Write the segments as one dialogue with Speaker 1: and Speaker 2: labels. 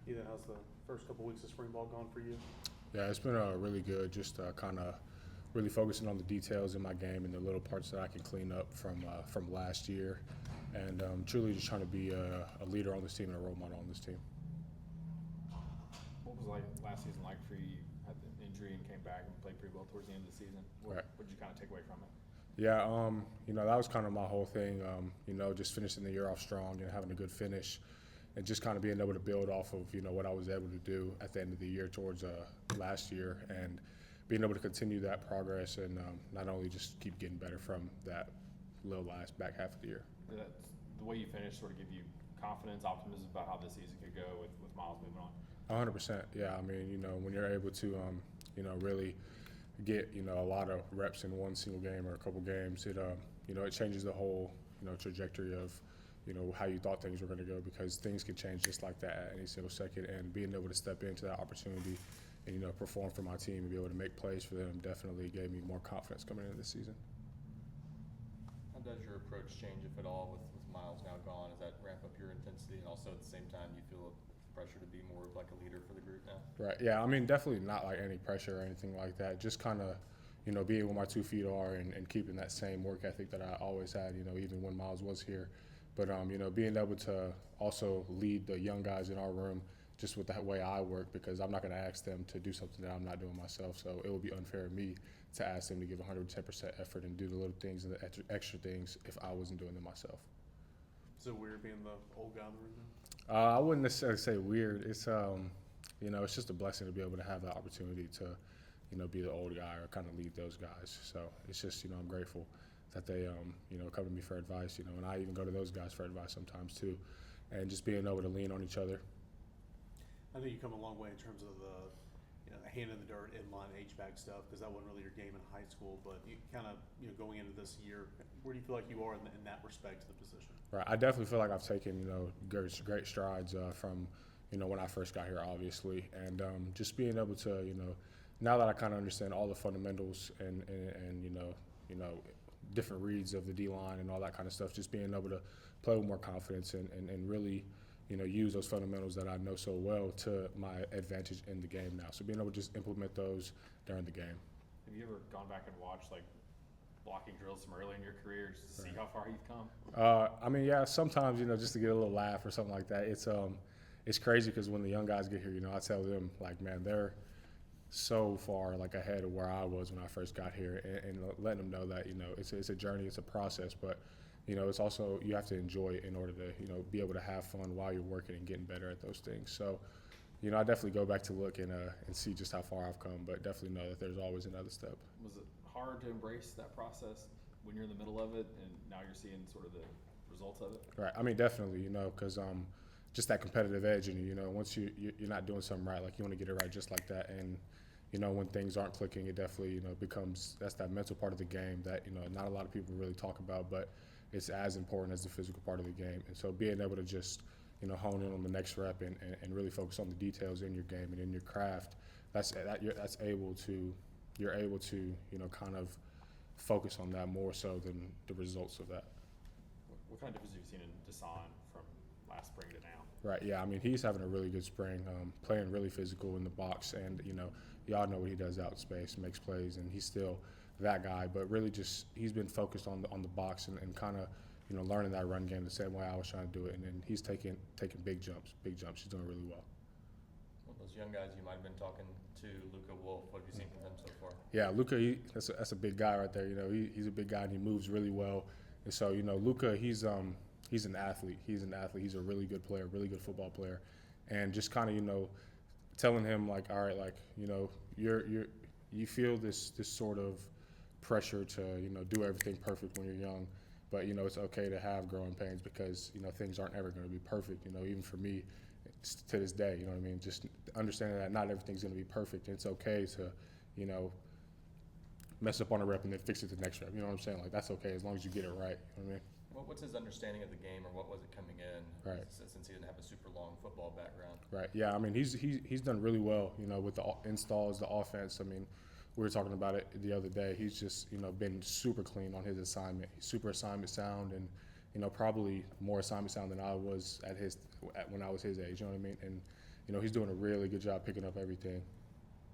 Speaker 1: Ethan, how's the first couple weeks of spring ball gone for you?
Speaker 2: Yeah, it's been really good. Just kind of really focusing on the details in my game and the little parts that I can clean up from last year, and truly just trying to be a leader on this team and a role model on this team.
Speaker 3: What was like last season like for you? You had the injury and came back and played pretty well towards the end of the season.
Speaker 2: Right.
Speaker 3: What did you kind of take away from it?
Speaker 2: Yeah, that was kind of my whole thing. Just finishing the year off strong and having a good finish, and just kind of being able to build off of what I was able to do at the end of the year towards last year, and being able to continue that progress and not only just keep getting better from that little last back half of the year.
Speaker 3: That's, the way you finished sort of give you confidence, optimism about how this season could go with Miles moving on.
Speaker 2: 100%. Yeah, I mean, when you're able to, really get a lot of reps in one single game or a couple games, it changes the whole trajectory of how you thought things were going to go, because things can change just like that at any single second. And being able to step into that opportunity and perform for my team and be able to make plays for them definitely gave me more confidence coming into this season.
Speaker 4: How does your approach change, if at all, with Miles now gone? Does that ramp up your intensity, and also at the same time you feel pressure to be more of like a leader for the group now?
Speaker 2: Right. Yeah. I mean, definitely not like any pressure or anything like that. Just kind of, being where my 2 feet are and keeping that same work ethic that I always had, even when Miles was here. But, being able to also lead the young guys in our room just with the way I work, because I'm not going to ask them to do something that I'm not doing myself. So it would be unfair of me to ask them to give 110% effort and do the little things and the extra things if I wasn't doing them myself.
Speaker 1: Is it weird being the old guy in the room now?
Speaker 2: I wouldn't necessarily say weird. It's it's just a blessing to be able to have the opportunity to, be the old guy or kind of lead those guys. So it's just I'm grateful that they come to me for advice. And I even go to those guys for advice sometimes too, and just being able to lean on each other.
Speaker 1: I know you come a long way in terms of the hand in the dirt, inline H-back stuff, because that wasn't really your game in high school. But you kind of going into this year, where do you feel like you are in that respect to the position?
Speaker 2: Right. I definitely feel like I've taken great strides from when I first got here, obviously, and just being able to now that I kind of understand all the fundamentals and different reads of the D line and all that kind of stuff, just being able to play with more confidence and really use those fundamentals that I know so well to my advantage in the game now. So being able to just implement those during the game.
Speaker 3: Have you ever gone back and watched like blocking drills from early in your career just to see
Speaker 2: Right.
Speaker 3: how far you've come?
Speaker 2: I mean, yeah, sometimes just to get a little laugh or something like that. It's crazy because when the young guys get here, I tell them like, man, they're so far like ahead of where I was when I first got here, and letting them know that it's a journey, it's a process, but it's also you have to enjoy it in order to be able to have fun while you're working and getting better at those things. So I definitely go back to look and see just how far I've come, but definitely know that there's always another step.
Speaker 3: Was it hard to embrace that process when you're in the middle of it and now you're seeing sort of the results of it?
Speaker 2: Right. I mean, definitely, because just that competitive edge, and once you're not doing something right, like you want to get it right just like that, and when things aren't clicking, it definitely becomes that's that mental part of the game that not a lot of people really talk about, but it's as important as the physical part of the game. And so being able to just hone in on the next rep and really focus on the details in your game and in your craft, you're able to kind of focus on that more so than the results of that.
Speaker 3: What kind of difference have you seen in Desan from last spring to now?
Speaker 2: Right. Yeah. I mean, he's having a really good spring, playing really physical in the box, and y'all know what he does out in space, makes plays, and he's still that guy. But really, just he's been focused on the box and kind of learning that run game the same way I was trying to do it, and then he's taking big jumps. He's doing really well.
Speaker 4: Well, those young guys you might have been talking to, Luka Wolf. What have you seen from them so far?
Speaker 2: Yeah, Luka, that's a big guy right there. He's a big guy and he moves really well. And so Luka, he's an athlete. He's a really good player, really good football player, and just kind of telling him like, all right, like you feel this sort of pressure to do everything perfect when you're young, but it's okay to have growing pains because things aren't ever going to be perfect. Even for me, to this day, you know what I mean. Just understanding that not everything's going to be perfect, and it's okay to mess up on a rep and then fix it the next rep. You know what I'm saying? Like that's okay as long as you get it right. You know what I mean?
Speaker 4: What's his understanding of the game, or what was it coming in?
Speaker 2: Right.
Speaker 4: Since he didn't have a super long football background.
Speaker 2: Right. Yeah. I mean, he's done really well. With the installs, the offense. I mean, we were talking about it the other day. He's just been super clean on his assignment. He's super assignment sound, and probably more assignment sound than I was when I was his age. You know what I mean? you know, he's doing a really good job picking up everything.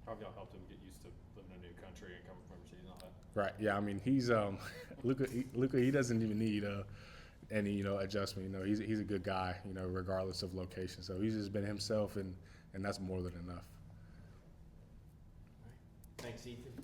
Speaker 3: How have y'all helped him get used to living in a new country and coming from overseas and all that?
Speaker 2: Right. Yeah. I mean, he's Luka. He doesn't even need any adjustment. You know, he's a good guy. You know, regardless of location. So he's just been himself, and that's more than enough.
Speaker 5: Thanks, Ethan.